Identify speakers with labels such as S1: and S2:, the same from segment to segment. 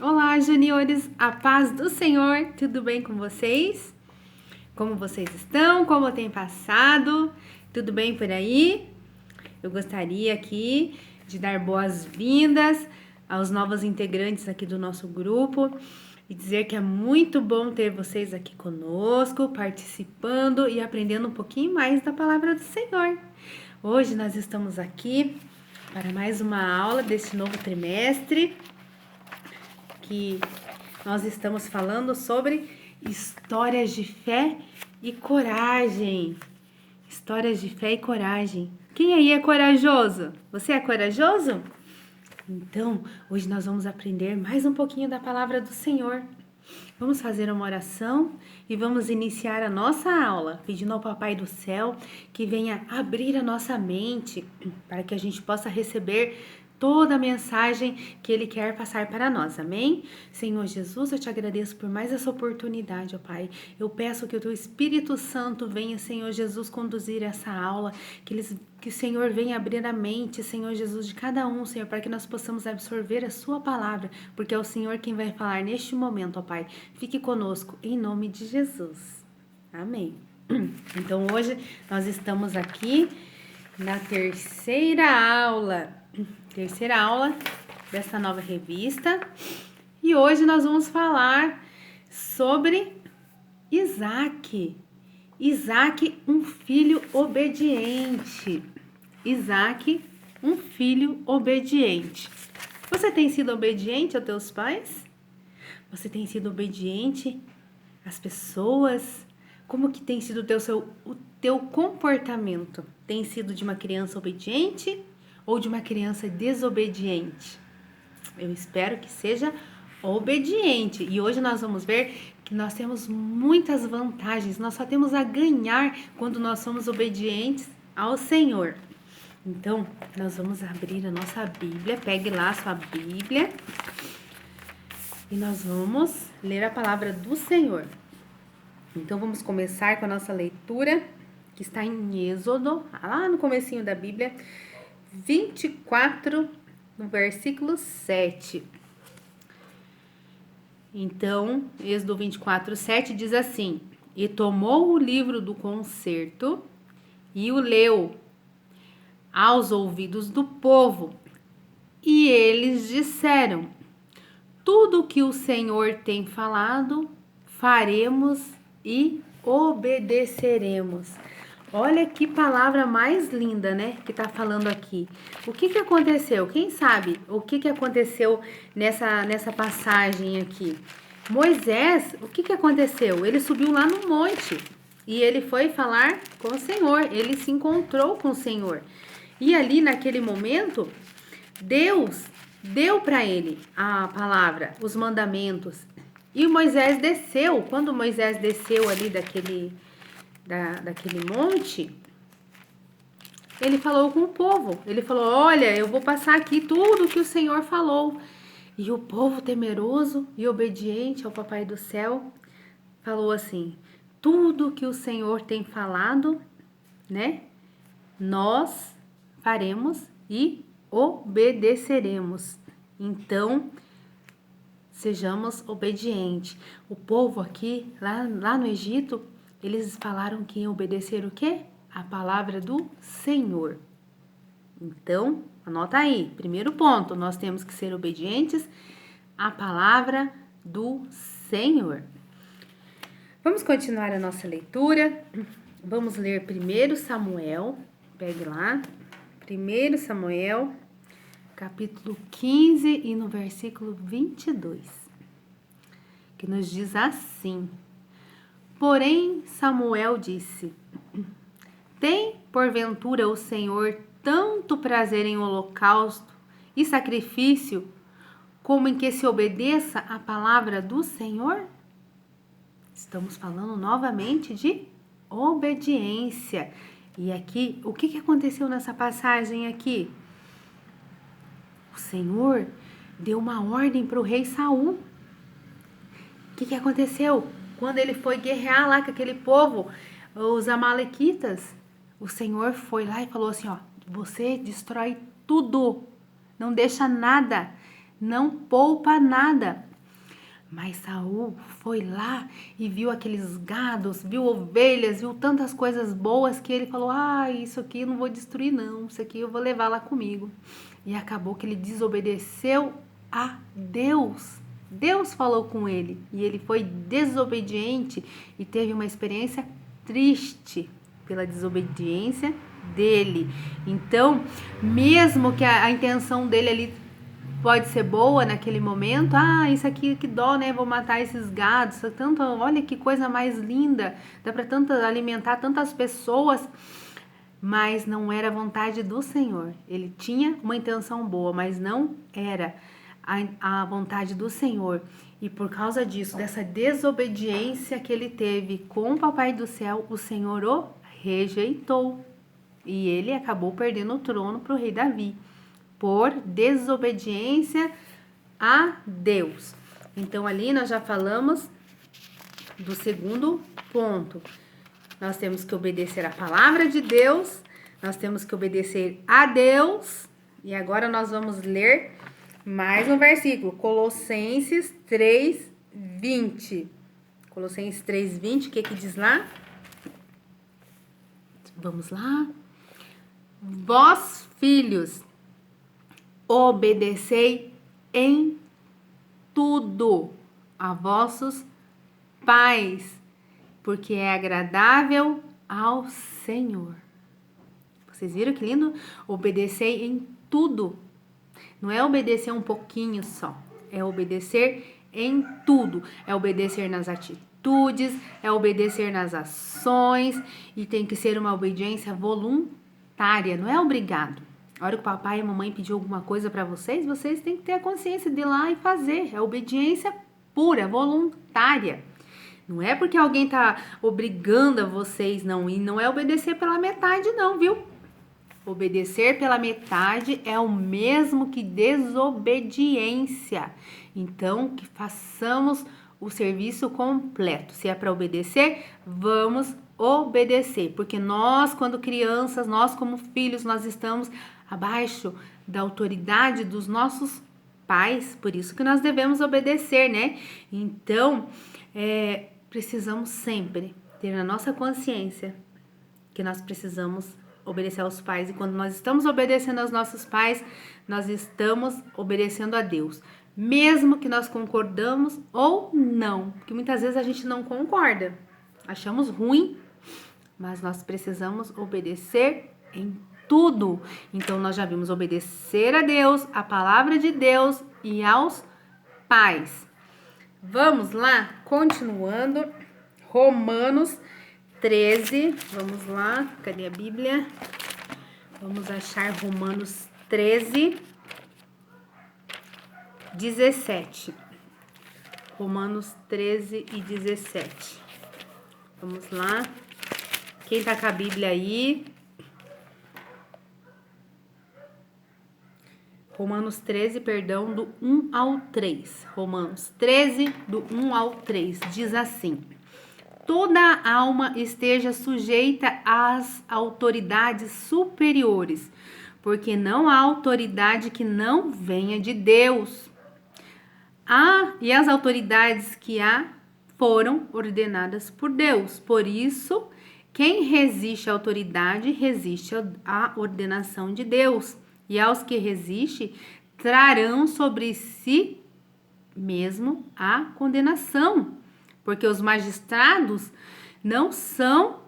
S1: Olá, juniores, a paz do Senhor, tudo bem com vocês? Como vocês estão? Como tem passado? Tudo bem por aí? Eu gostaria aqui de dar boas-vindas aos novos integrantes aqui do nosso grupo e dizer que é muito bom ter vocês aqui conosco, participando e aprendendo um pouquinho mais da palavra do Senhor. Hoje nós estamos aqui para mais uma aula desse novo trimestre, que nós estamos falando sobre histórias de fé e coragem. Histórias de fé e coragem. Quem aí é corajoso? Você é corajoso? Então, hoje nós vamos aprender mais um pouquinho da palavra do Senhor. Vamos fazer uma oração e vamos iniciar a nossa aula, pedindo ao Papai do Céu que venha abrir a nossa mente para que a gente possa receber toda a mensagem que Ele quer passar para nós, amém? Senhor Jesus, eu te agradeço por mais essa oportunidade, ó Pai. Eu peço que o Teu Espírito Santo venha, Senhor Jesus, conduzir essa aula, que o Senhor venha abrir a mente, Senhor Jesus, de cada um, Senhor, para que nós possamos absorver a Sua palavra, porque é o Senhor quem vai falar neste momento, ó Pai. Fique conosco, em nome de Jesus. Amém. Então, hoje nós estamos aqui na terceira aula dessa nova revista. E hoje nós vamos falar sobre Isaac. Isaac, um filho obediente. Isaac, um filho obediente. Você tem sido obediente aos teus pais? Você tem sido obediente às pessoas? Como que tem sido o teu comportamento? Tem sido de uma criança obediente ou de uma criança desobediente? Eu espero que seja obediente. E hoje nós vamos ver que nós temos muitas vantagens. Nós só temos a ganhar quando nós somos obedientes ao Senhor. Então, nós vamos abrir a nossa Bíblia. Pegue lá a sua Bíblia. E nós vamos ler a palavra do Senhor. Então, vamos começar com a nossa leitura, que está em Êxodo, lá no comecinho da Bíblia, 24, no versículo 7. Então, Êxodo 24, 7 diz assim: E tomou o livro do concerto e o leu aos ouvidos do povo, e eles disseram: Tudo o que o Senhor tem falado, faremos e obedeceremos. Olha que palavra mais linda, né? Que tá falando aqui. O que aconteceu? Quem sabe o que aconteceu nessa passagem aqui? Moisés, o que aconteceu? Ele subiu lá no monte e ele foi falar com o Senhor. Ele se encontrou com o Senhor. E ali naquele momento, Deus deu para ele a palavra, os mandamentos. E Moisés desceu. Quando Moisés desceu ali daquele monte, ele falou com o povo. Ele falou: olha, eu vou passar aqui tudo que o Senhor falou. E o povo temeroso e obediente ao Papai do Céu falou assim: tudo que o Senhor tem falado, né? Nós faremos e obedeceremos. Então, sejamos obedientes. O povo aqui, lá no Egito, eles falaram que iam obedecer o quê? A palavra do Senhor. Então, anota aí. Primeiro ponto, nós temos que ser obedientes à palavra do Senhor. Vamos continuar a nossa leitura. Vamos ler 1 Samuel. Pegue lá. 1 Samuel, capítulo 15 e no versículo 22. Que nos diz assim: Porém, Samuel disse: Tem, porventura, o Senhor tanto prazer em holocausto e sacrifício, como em que se obedeça a palavra do Senhor? Estamos falando novamente de obediência. E aqui, o que aconteceu nessa passagem aqui? O Senhor deu uma ordem para o rei Saul. O que aconteceu? Quando ele foi guerrear lá com aquele povo, os amalequitas, o Senhor foi lá e falou assim: ó, você destrói tudo, não deixa nada, não poupa nada. Mas Saul foi lá e viu aqueles gados, viu ovelhas, viu tantas coisas boas que ele falou: ah, isso aqui eu não vou destruir não, isso aqui eu vou levar lá comigo. E acabou que ele desobedeceu a Deus. Deus falou com ele e ele foi desobediente e teve uma experiência triste pela desobediência dele. Então, mesmo que a intenção dele ali pode ser boa naquele momento, ah, isso aqui que dó, né? Vou matar esses gados, tanto, olha que coisa mais linda, dá para tanto alimentar tantas pessoas, mas não era a vontade do Senhor. Ele tinha uma intenção boa, mas não era a vontade do Senhor. E por causa disso, dessa desobediência que ele teve com o Papai do Céu, o Senhor o rejeitou. E ele acabou perdendo o trono para o rei Davi, por desobediência a Deus. Então, ali nós já falamos do segundo ponto. Nós temos que obedecer a palavra de Deus, nós temos que obedecer a Deus. E agora nós vamos ler mais um versículo, Colossenses 3:20. Colossenses 3:20, o que diz lá? Vamos lá. Vós, filhos, obedecei em tudo a vossos pais, porque é agradável ao Senhor. Vocês viram que lindo? Obedecei em tudo. Não é obedecer um pouquinho só. É obedecer em tudo. É obedecer nas atitudes, é obedecer nas ações. E tem que ser uma obediência voluntária, não é obrigado. A hora que o papai e a mamãe pediu alguma coisa para vocês, vocês têm que ter a consciência de ir lá e fazer. É obediência pura, voluntária. Não é porque alguém tá obrigando a vocês, não. E não é obedecer pela metade, não, viu? Obedecer pela metade é o mesmo que desobediência. Então, que façamos o serviço completo. Se é para obedecer, vamos obedecer. Porque nós, quando crianças, nós como filhos, nós estamos abaixo da autoridade dos nossos pais. Por isso que nós devemos obedecer, né? Então, precisamos sempre ter na nossa consciência que nós precisamos obedecer aos pais. E quando nós estamos obedecendo aos nossos pais, nós estamos obedecendo a Deus. Mesmo que nós concordamos ou não. Porque muitas vezes a gente não concorda. Achamos ruim, mas nós precisamos obedecer em tudo. Então, nós já vimos obedecer a Deus, a palavra de Deus e aos pais. Vamos lá, continuando. Romanos 13, vamos lá, cadê a Bíblia? Vamos achar Romanos 13, 17. Romanos 13 e 17. Vamos lá. Quem tá com a Bíblia aí? Romanos 13, perdão, do 1 ao 3. Romanos 13, do 1 ao 3, diz assim: toda alma esteja sujeita às autoridades superiores, porque não há autoridade que não venha de Deus. E as autoridades que há foram ordenadas por Deus. Por isso, quem resiste à autoridade, resiste à ordenação de Deus. E aos que resistem, trarão sobre si mesmo a condenação. Porque os magistrados não são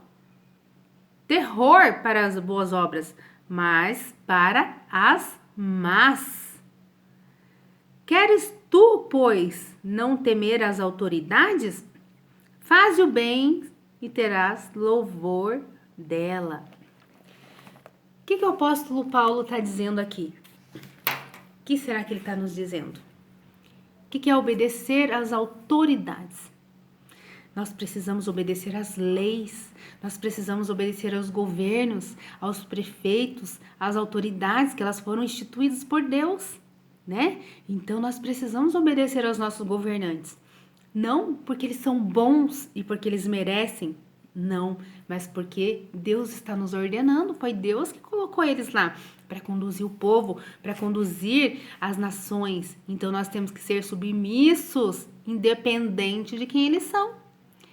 S1: terror para as boas obras, mas para as más. Queres tu, pois, não temer as autoridades? Faze o bem e terás louvor dela. O que o apóstolo Paulo está dizendo aqui? O que será que ele está nos dizendo? O que é obedecer às autoridades? Nós precisamos obedecer às leis, nós precisamos obedecer aos governos, aos prefeitos, às autoridades que elas foram instituídas por Deus, né? Então nós precisamos obedecer aos nossos governantes. Não porque eles são bons e porque eles merecem, não, mas porque Deus está nos ordenando, foi Deus que colocou eles lá. para conduzir o povo, para conduzir as nações. Então nós temos que ser submissos, independente de quem eles são.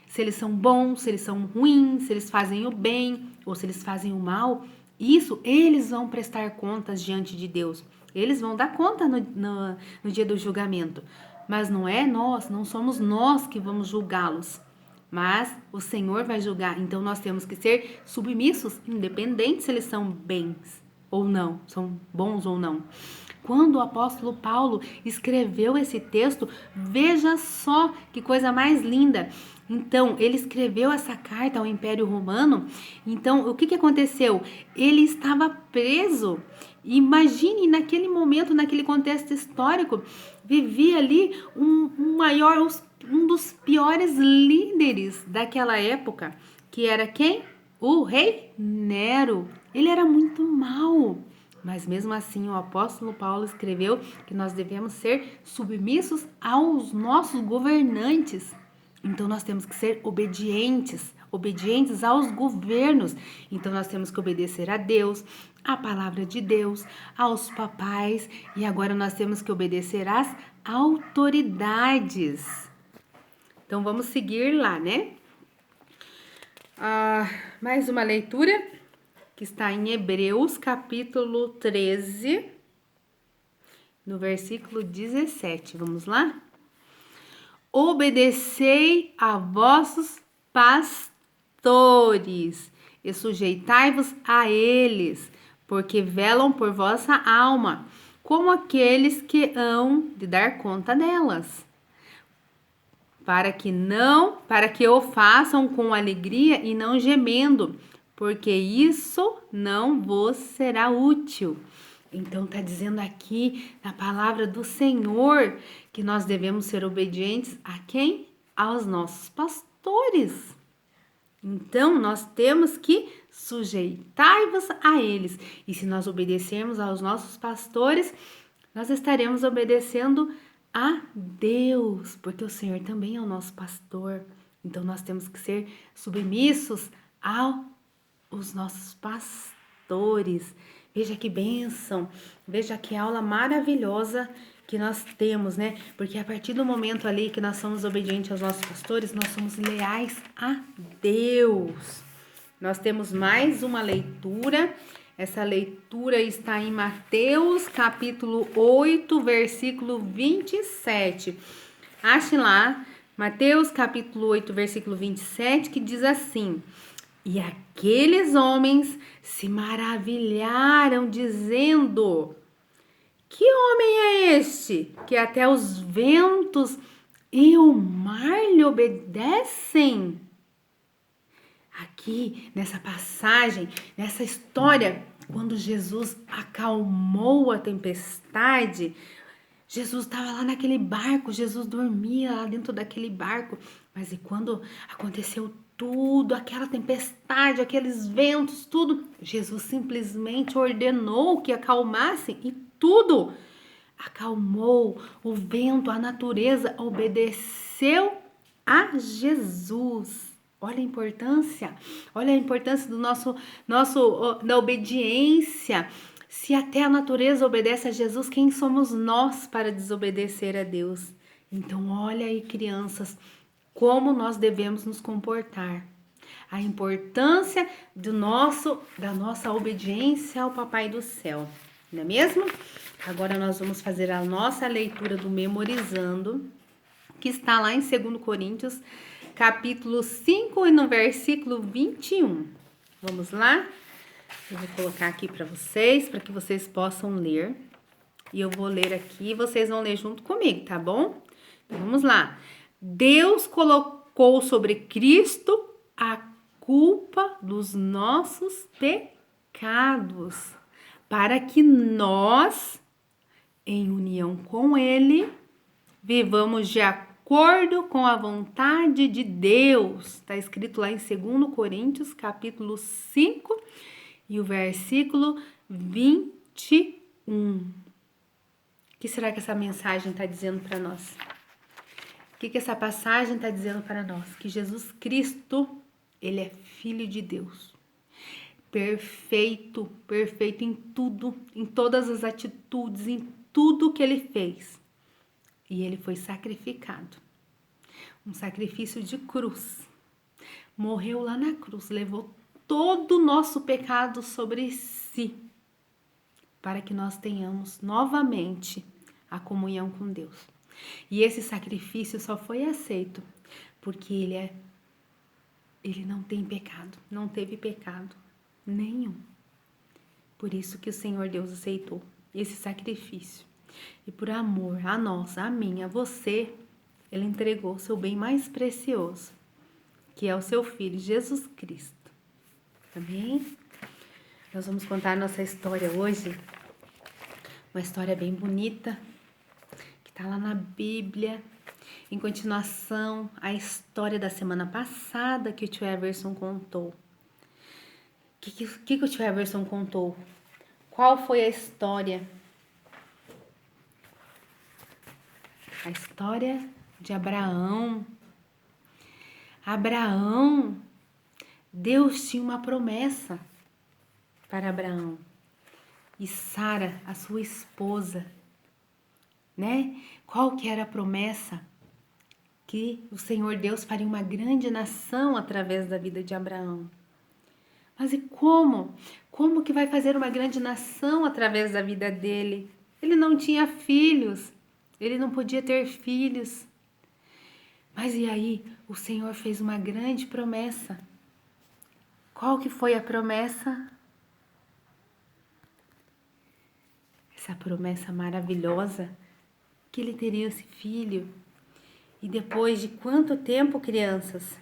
S1: Se eles são bons, se eles são ruins, se eles fazem o bem ou se eles fazem o mal, isso eles vão prestar contas diante de Deus. Eles vão dar conta no dia do julgamento. Mas não é nós, não somos nós que vamos julgá-los. Mas o Senhor vai julgar. Então nós temos que ser submissos, independente se eles são bens ou não, são bons ou não. Quando o apóstolo Paulo escreveu esse texto, veja só que coisa mais linda. Então, ele escreveu essa carta ao Império Romano. Então, o que aconteceu? Ele estava preso. Imagine, naquele momento, naquele contexto histórico, vivia ali um dos piores líderes daquela época, que era quem? O rei Nero. Ele era muito mau. Mas mesmo assim, o apóstolo Paulo escreveu que nós devemos ser submissos aos nossos governantes. Então nós temos que ser obedientes aos governos. Então nós temos que obedecer a Deus, à palavra de Deus, aos papais e agora nós temos que obedecer às autoridades. Então vamos seguir lá, né? Mais uma leitura que está em Hebreus, capítulo 13, no versículo 17. Vamos lá? Obedecei a vossos pastores e sujeitai-vos a eles, porque velam por vossa alma, como aqueles que hão de dar conta delas, para que o façam com alegria e não gemendo, porque isso não vos será útil. Então está dizendo aqui na palavra do Senhor que nós devemos ser obedientes a quem? Aos nossos pastores. Então nós temos que sujeitar-vos a eles. E se nós obedecermos aos nossos pastores, nós estaremos obedecendo a Deus, porque o Senhor também é o nosso pastor. Então nós temos que ser submissos aos nossos pastores. Veja que bênção, veja que aula maravilhosa que nós temos, né? Porque a partir do momento ali que nós somos obedientes aos nossos pastores, nós somos leais a Deus. Nós temos mais uma leitura. Essa leitura está em Mateus, capítulo 8, versículo 27. Ache lá, Mateus, capítulo 8, versículo 27, que diz assim: E aqueles homens se maravilharam, dizendo: Que homem é este, que até os ventos e o mar lhe obedecem? Aqui, nessa passagem, nessa história, quando Jesus acalmou a tempestade, Jesus estava lá naquele barco, Jesus dormia lá dentro daquele barco, mas e quando aconteceu tudo, aquela tempestade, aqueles ventos, tudo, Jesus simplesmente ordenou que acalmassem e tudo acalmou. O vento, a natureza obedeceu a Jesus. Olha a importância do da obediência. Se até a natureza obedece a Jesus, quem somos nós para desobedecer a Deus? Então, olha aí, crianças, como nós devemos nos comportar. A importância da nossa obediência ao Papai do Céu, não é mesmo? Agora nós vamos fazer a nossa leitura do Memorizando, que está lá em 2 Coríntios, capítulo 5 e no versículo 21. Vamos lá? Eu vou colocar aqui para que vocês possam ler. E eu vou ler aqui e vocês vão ler junto comigo, tá bom? Então, vamos lá. Deus colocou sobre Cristo a culpa dos nossos pecados, para que nós, em união com Ele, vivamos de acordo com a vontade de Deus. Está escrito lá em 2 Coríntios, capítulo 5 e o versículo 21. O que será que essa mensagem está dizendo para nós? O que essa passagem está dizendo para nós? Que Jesus Cristo, Ele é Filho de Deus. perfeito, perfeito em tudo, em todas as atitudes, em tudo que ele fez. E ele foi sacrificado. Um sacrifício de cruz. Morreu lá na cruz, levou todo o nosso pecado sobre si, para que nós tenhamos novamente a comunhão com Deus. E esse sacrifício só foi aceito porque ele não tem pecado, não teve pecado nenhum. Por isso que o Senhor Deus aceitou esse sacrifício. E por amor a nós, a mim, a você, ele entregou o seu bem mais precioso, que é o seu Filho, Jesus Cristo. Amém? Nós vamos contar a nossa história hoje, uma história bem bonita, que está lá na Bíblia, em continuação à história da semana passada que o tio Everson contou. O que o tio Everson contou? Qual foi a história? A história de Abraão. Abraão, Deus tinha uma promessa para Abraão. E Sara, a sua esposa, né? Qual que era a promessa? Que o Senhor Deus faria uma grande nação através da vida de Abraão. Mas e como? Como que vai fazer uma grande nação através da vida dele? Ele não tinha filhos, ele não podia ter filhos. Mas e aí? O Senhor fez uma grande promessa. Qual que foi a promessa? Essa promessa maravilhosa, que ele teria esse filho. E depois de quanto tempo, crianças?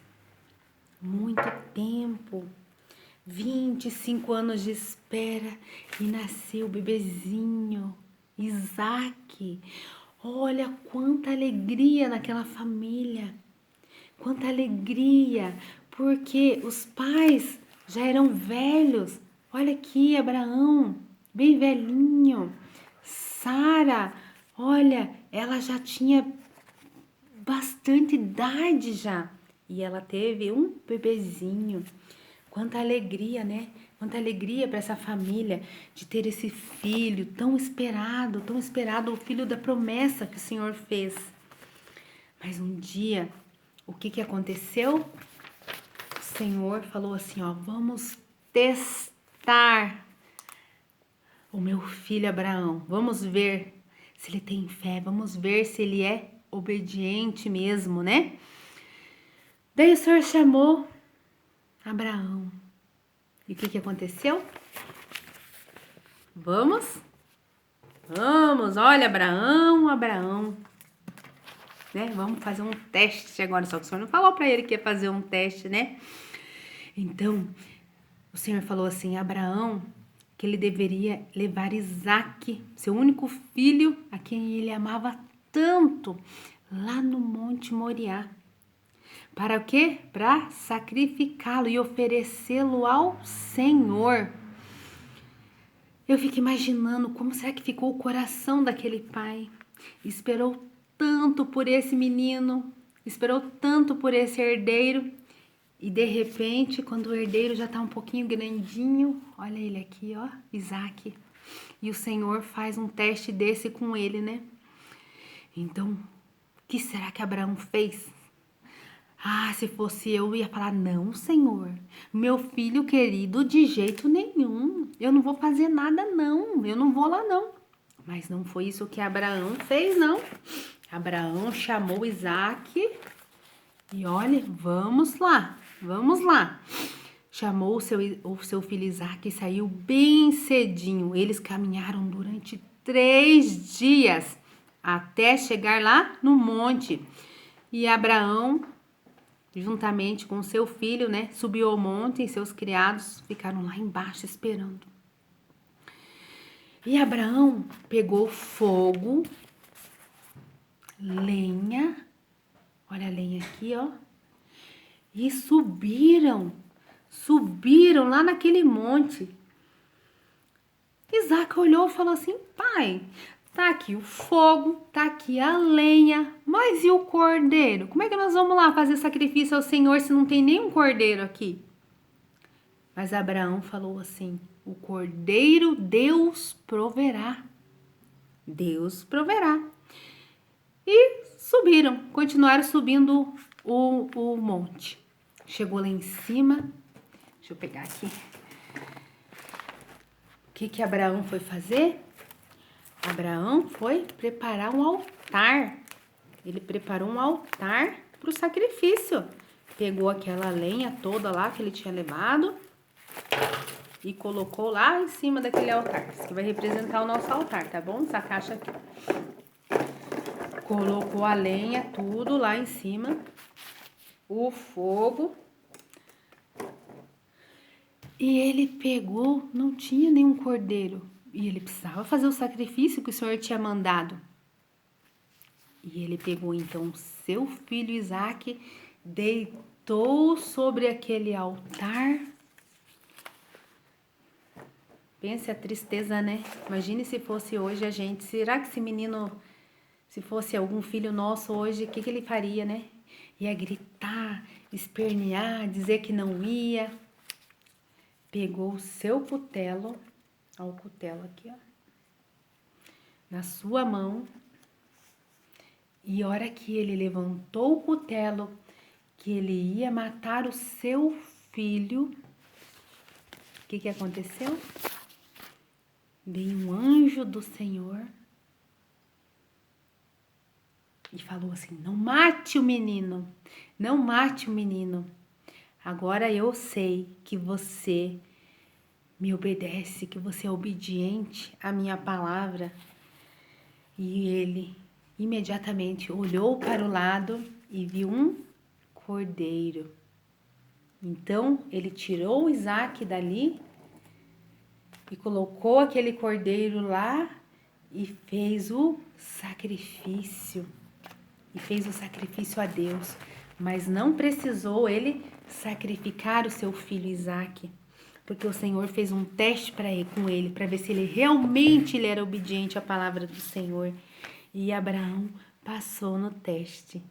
S1: Muito tempo. 25 anos de espera e nasceu o bebezinho, Isaac. Olha quanta alegria naquela família. Quanta alegria, porque os pais já eram velhos. Olha aqui, Abraão, bem velhinho. Sara, olha, ela já tinha bastante idade já. E ela teve um bebezinho. Quanta alegria, né? Quanta alegria para essa família de ter esse filho tão esperado, o filho da promessa que o Senhor fez. Mas um dia, o que aconteceu? O Senhor falou assim, ó, vamos testar o meu filho Abraão. Vamos ver se ele tem fé, vamos ver se ele é obediente mesmo, né? Daí o Senhor chamou Abraão. E o que aconteceu? Vamos, olha, Abraão, né? Vamos fazer um teste agora, só que o Senhor não falou para ele que ia fazer um teste, né? Então, o Senhor falou assim, Abraão, que ele deveria levar Isaac, seu único filho, a quem ele amava tanto, lá no Monte Moriá. Para o quê? Para sacrificá-lo e oferecê-lo ao Senhor. Eu fico imaginando como será que ficou o coração daquele pai. Esperou tanto por esse menino, esperou tanto por esse herdeiro. E de repente, quando o herdeiro já está um pouquinho grandinho, olha ele aqui, ó, Isaac. E o Senhor faz um teste desse com ele, né? Então, o que será que Abraão fez? Ah, se fosse eu ia falar, não, Senhor, meu filho querido, de jeito nenhum, eu não vou fazer nada não, eu não vou lá não. Mas não foi isso que Abraão fez, não. Abraão chamou Isaac e olha, vamos lá. Chamou o seu filho Isaac e saiu bem cedinho. Eles caminharam durante 3 dias até chegar lá no monte. E Abraão, juntamente com seu filho, né, subiu ao monte e seus criados ficaram lá embaixo esperando. E Abraão pegou fogo, lenha, olha a lenha aqui, ó, e subiram lá naquele monte. Isaac olhou e falou assim, pai, tá aqui o fogo, tá aqui a lenha, mas e o cordeiro? Como é que nós vamos lá fazer sacrifício ao Senhor se não tem nenhum cordeiro aqui? Mas Abraão falou assim: o cordeiro Deus proverá. Deus proverá. E subiram, continuaram subindo o monte. Chegou lá em cima. Deixa eu pegar aqui. O que Abraão foi fazer? Abraão foi preparar um altar. Ele preparou um altar para o sacrifício. Pegou aquela lenha toda lá que ele tinha levado e colocou lá em cima daquele altar. Isso que vai representar o nosso altar, tá bom? Essa caixa aqui. Colocou a lenha, tudo lá em cima. O fogo. E ele pegou, não tinha nenhum cordeiro. E ele precisava fazer o sacrifício que o Senhor tinha mandado. E ele pegou então seu filho Isaque, deitou sobre aquele altar. Pense a tristeza, né? Imagine se fosse hoje a gente. Será que esse menino, se fosse algum filho nosso hoje, o que ele faria, né? Ia gritar, espernear, dizer que não ia. Pegou o seu cutelo, ó, o cutelo aqui, ó, na sua mão. E a hora que ele levantou o cutelo, que ele ia matar o seu filho, o que aconteceu? Veio um anjo do Senhor e falou assim: não mate o menino, não mate o menino. Agora eu sei que você me obedece, que você é obediente à minha palavra. E ele imediatamente olhou para o lado e viu um cordeiro. Então ele tirou Isaque dali e colocou aquele cordeiro lá e fez o sacrifício. E fez o sacrifício a Deus. Mas não precisou ele sacrificar o seu filho Isaque, porque o Senhor fez um teste com ele, para ver se ele realmente era obediente à palavra do Senhor. E Abraão passou no teste,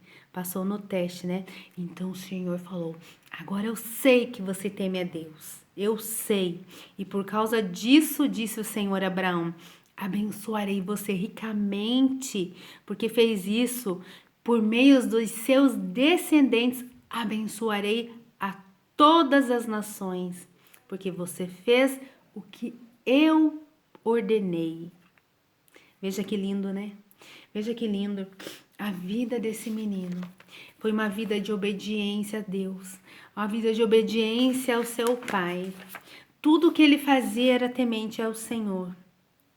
S1: né? Então o Senhor falou: agora eu sei que você teme a Deus, eu sei. E por causa disso, disse o Senhor a Abraão: abençoarei você ricamente, porque fez isso. Por meio dos seus descendentes, abençoarei a todas as nações, porque você fez o que eu ordenei. Veja que lindo, né? Veja que lindo. A vida desse menino foi uma vida de obediência a Deus, uma vida de obediência ao seu pai. Tudo que ele fazia era temente ao Senhor.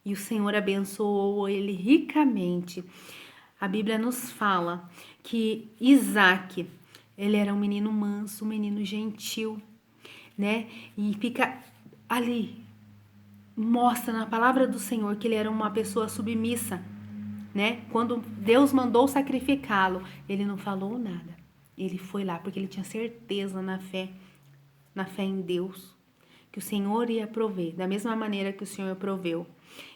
S1: E o Senhor abençoou ele ricamente. A Bíblia nos fala que Isaque, ele era um menino manso, um menino gentil, né? E fica ali, mostra na palavra do Senhor que ele era uma pessoa submissa, né? Quando Deus mandou sacrificá-lo, ele não falou nada. Ele foi lá porque ele tinha certeza na fé em Deus, que o Senhor ia prover, da mesma maneira que o Senhor proveu.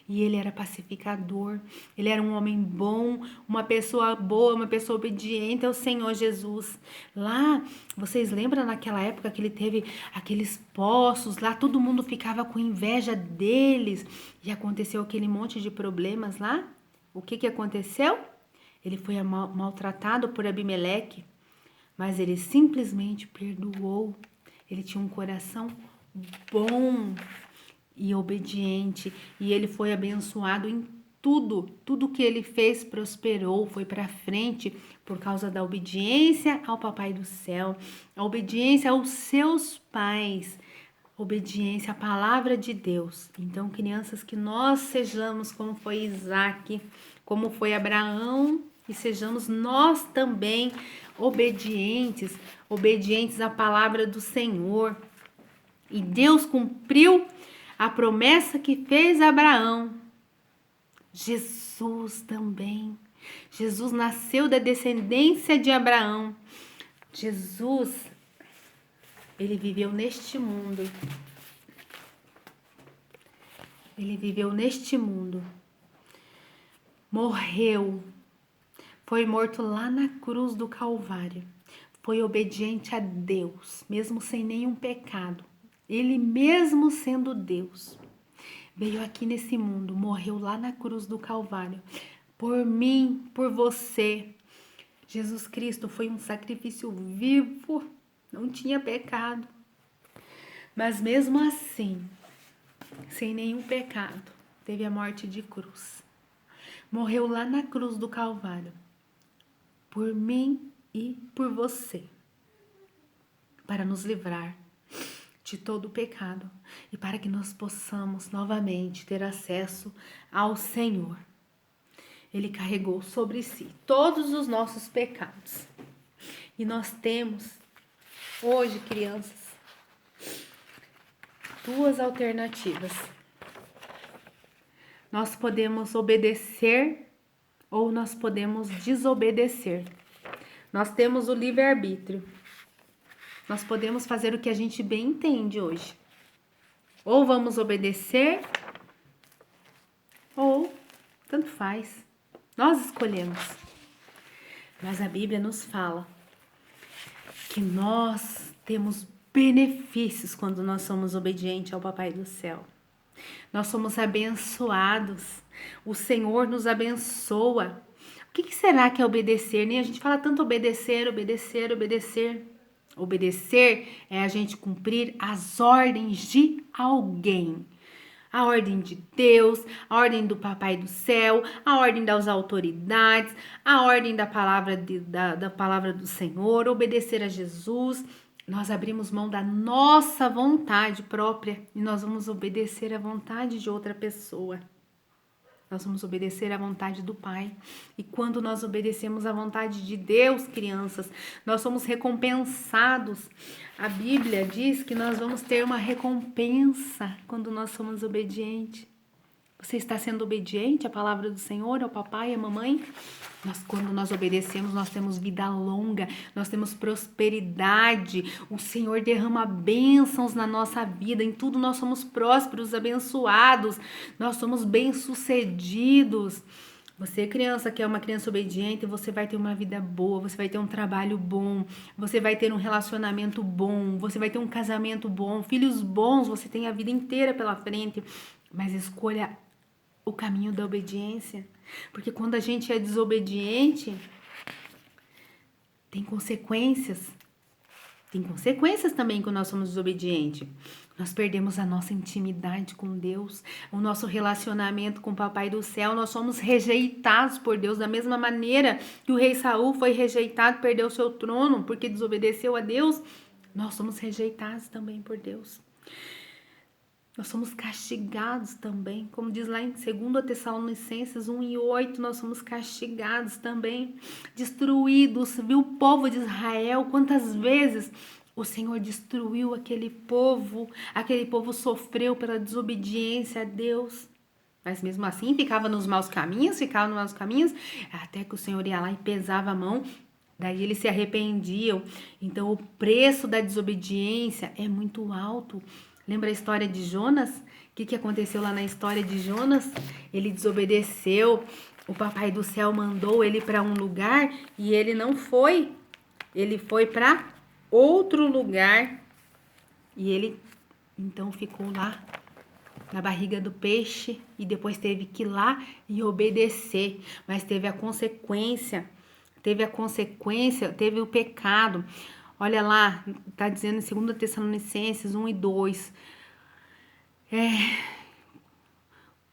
S1: E ele era pacificador, ele era um homem bom, uma pessoa boa, uma pessoa obediente ao Senhor Jesus. Lá, vocês lembram naquela época que ele teve aqueles poços, lá todo mundo ficava com inveja deles, e aconteceu aquele monte de problemas lá? O que aconteceu? Ele foi maltratado por Abimeleque, mas ele simplesmente perdoou. Ele tinha um coração bom e obediente, e ele foi abençoado em tudo que ele fez prosperou, foi para frente por causa da obediência ao Papai do Céu, a obediência aos seus pais, obediência à palavra de Deus. Então, crianças, que nós sejamos como foi Isaque, como foi Abraão, e sejamos nós também obedientes à palavra do Senhor. E Deus cumpriu a promessa que fez a Abraão. Jesus também. Jesus nasceu da descendência de Abraão. Jesus, ele viveu neste mundo. Ele viveu neste mundo. Morreu. Foi morto lá na cruz do Calvário. Foi obediente a Deus, mesmo sem nenhum pecado. Ele mesmo sendo Deus, veio aqui nesse mundo, morreu lá na cruz do Calvário, por mim, por você. Jesus Cristo foi um sacrifício vivo, não tinha pecado. Mas mesmo assim, sem nenhum pecado, teve a morte de cruz. Morreu lá na cruz do Calvário, por mim e por você, para nos livrar de todo o pecado e para que nós possamos novamente ter acesso ao Senhor. Ele carregou sobre si todos os nossos pecados. E nós temos hoje, crianças, duas alternativas. Nós podemos obedecer ou nós podemos desobedecer. Nós temos o livre-arbítrio. Nós podemos fazer o que a gente bem entende hoje. Ou vamos obedecer, ou tanto faz. Nós escolhemos. Mas a Bíblia nos fala que nós temos benefícios quando nós somos obedientes ao Papai do Céu. Nós somos abençoados. O Senhor nos abençoa. O que será que é obedecer? Nem a gente fala tanto obedecer, obedecer, obedecer. Obedecer é a gente cumprir as ordens de alguém. A ordem de Deus, a ordem do Papai do Céu, a ordem das autoridades, a ordem da palavra, da palavra do Senhor, obedecer a Jesus. Nós abrimos mão da nossa vontade própria e nós vamos obedecer à vontade de outra pessoa. Nós vamos obedecer à vontade do Pai. E quando nós obedecemos à vontade de Deus, crianças, nós somos recompensados. A Bíblia diz que nós vamos ter uma recompensa quando nós somos obedientes. Você está sendo obediente à palavra do Senhor, ao papai, à mamãe? Quando nós obedecemos, nós temos vida longa, nós temos prosperidade. O Senhor derrama bênçãos na nossa vida. Em tudo nós somos prósperos, abençoados. Nós somos bem-sucedidos. Você, criança, que é uma criança obediente, você vai ter uma vida boa, você vai ter um trabalho bom, você vai ter um relacionamento bom, você vai ter um casamento bom, filhos bons, você tem a vida inteira pela frente. Mas escolha o caminho da obediência, porque quando a gente é desobediente, tem consequências. Tem consequências também quando nós somos desobedientes. Nós perdemos a nossa intimidade com Deus, o nosso relacionamento com o Papai do Céu. Nós somos rejeitados por Deus da mesma maneira que o rei Saul foi rejeitado, perdeu seu trono porque desobedeceu a Deus. Nós somos rejeitados também por Deus. Nós somos castigados também, como diz lá em 2 Tessalonicenses 1:8, nós somos castigados também, destruídos. Viu o povo de Israel, quantas vezes o Senhor destruiu aquele povo sofreu pela desobediência a Deus. Mas mesmo assim ficava nos maus caminhos, até que o Senhor ia lá e pesava a mão. Daí eles se arrependiam. Então o preço da desobediência é muito alto. Lembra a história de Jonas? O que aconteceu lá na história de Jonas? Ele desobedeceu, o Papai do Céu mandou ele para um lugar e ele não foi. Ele foi para outro lugar e ele então ficou lá na barriga do peixe e depois teve que ir lá e obedecer. Mas teve a consequência, teve o pecado. Olha lá, tá dizendo em 2 Tessalonicenses 1:2.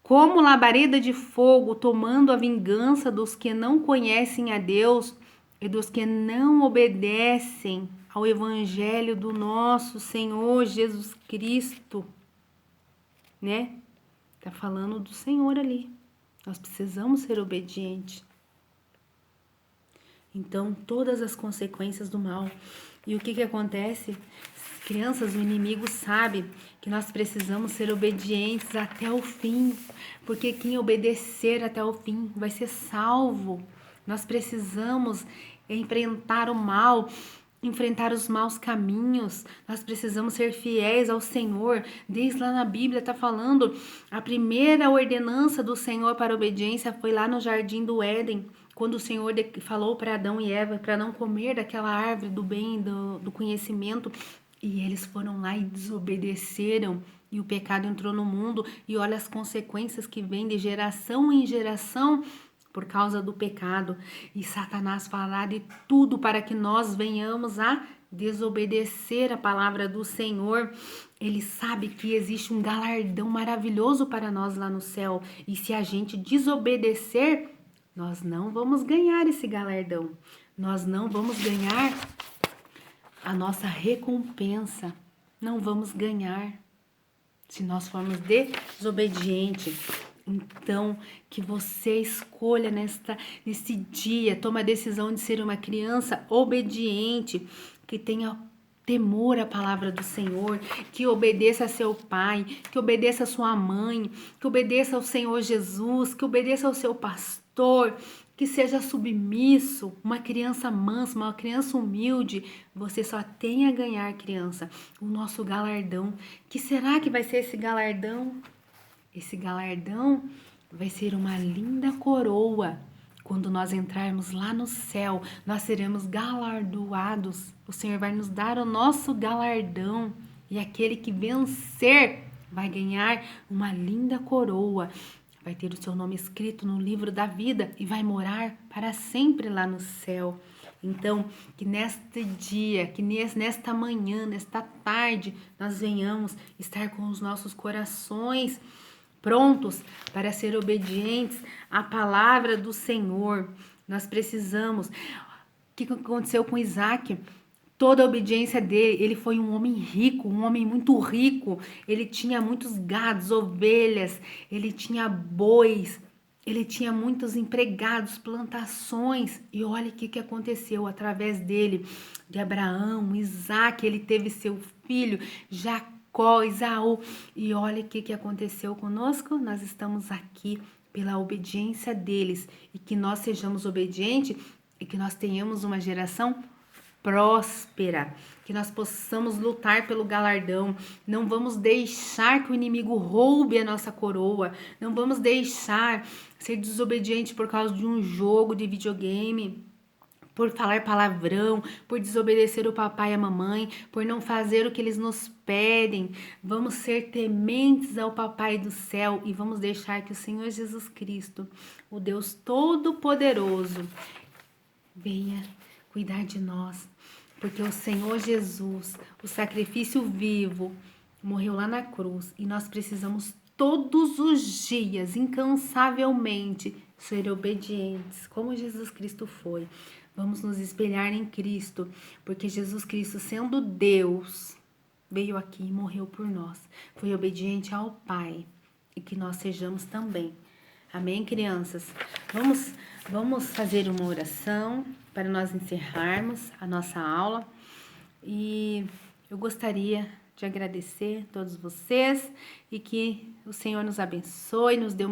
S1: Como labareda de fogo, tomando a vingança dos que não conhecem a Deus e dos que não obedecem ao evangelho do nosso Senhor Jesus Cristo, né? Tá falando do Senhor ali. Nós precisamos ser obedientes. Então, todas as consequências do mal. E o que acontece? Crianças, o inimigo sabe que nós precisamos ser obedientes até o fim, porque quem obedecer até o fim vai ser salvo. Nós precisamos enfrentar o mal, enfrentar os maus caminhos. Nós precisamos ser fiéis ao Senhor. Desde lá na Bíblia está falando, a primeira ordenança do Senhor para a obediência foi lá no Jardim do Éden, quando o Senhor falou para Adão e Eva para não comer daquela árvore do bem, do conhecimento. E eles foram lá e desobedeceram. E o pecado entrou no mundo. E olha as consequências que vêm de geração em geração por causa do pecado. E Satanás fará de tudo para que nós venhamos a desobedecer a palavra do Senhor. Ele sabe que existe um galardão maravilhoso para nós lá no céu. E se a gente desobedecer, nós não vamos ganhar esse galardão. Nós não vamos ganhar a nossa recompensa. Não vamos ganhar se nós formos desobedientes. Então, que você escolha nesse dia, toma a decisão de ser uma criança obediente, que tenha temor à palavra do Senhor, que obedeça a seu pai, que obedeça a sua mãe, que obedeça ao Senhor Jesus, que obedeça ao seu pastor, que seja submisso, uma criança mansa, uma criança humilde. Você só tem a ganhar, criança, o nosso galardão. Que será que vai ser esse galardão? Esse galardão vai ser uma linda coroa. Quando nós entrarmos lá no céu, nós seremos galardoados. O Senhor vai nos dar o nosso galardão. E aquele que vencer vai ganhar uma linda coroa. Vai ter o seu nome escrito no livro da vida e vai morar para sempre lá no céu. Então, que neste dia, que nesta manhã, nesta tarde, nós venhamos estar com os nossos corações prontos para ser obedientes à palavra do Senhor. Nós precisamos. O que aconteceu com Isaac? Toda a obediência dele, ele foi um homem rico, um homem muito rico. Ele tinha muitos gados, ovelhas, ele tinha bois, ele tinha muitos empregados, plantações. E olha o que aconteceu através dele, de Abraão, Isaac, ele teve seu filho, Jacó, Esaú. E olha o que aconteceu conosco. Nós estamos aqui pela obediência deles. E que nós sejamos obedientes e que nós tenhamos uma geração próspera, que nós possamos lutar pelo galardão. Não vamos deixar que o inimigo roube a nossa coroa, não vamos deixar ser desobediente por causa de um jogo de videogame, por falar palavrão, por desobedecer o papai e a mamãe, por não fazer o que eles nos pedem. Vamos ser tementes ao papai do céu e vamos deixar que o Senhor Jesus Cristo, o Deus Todo-Poderoso, venha cuidar de nós, porque o Senhor Jesus, o sacrifício vivo, morreu lá na cruz e nós precisamos todos os dias, incansavelmente, ser obedientes, como Jesus Cristo foi. Vamos nos espelhar em Cristo, porque Jesus Cristo, sendo Deus, veio aqui e morreu por nós. Foi obediente ao Pai e que nós sejamos também. Amém, crianças? Vamos fazer uma oração para nós encerrarmos a nossa aula. E eu gostaria de agradecer a todos vocês e que o Senhor nos abençoe, nos dê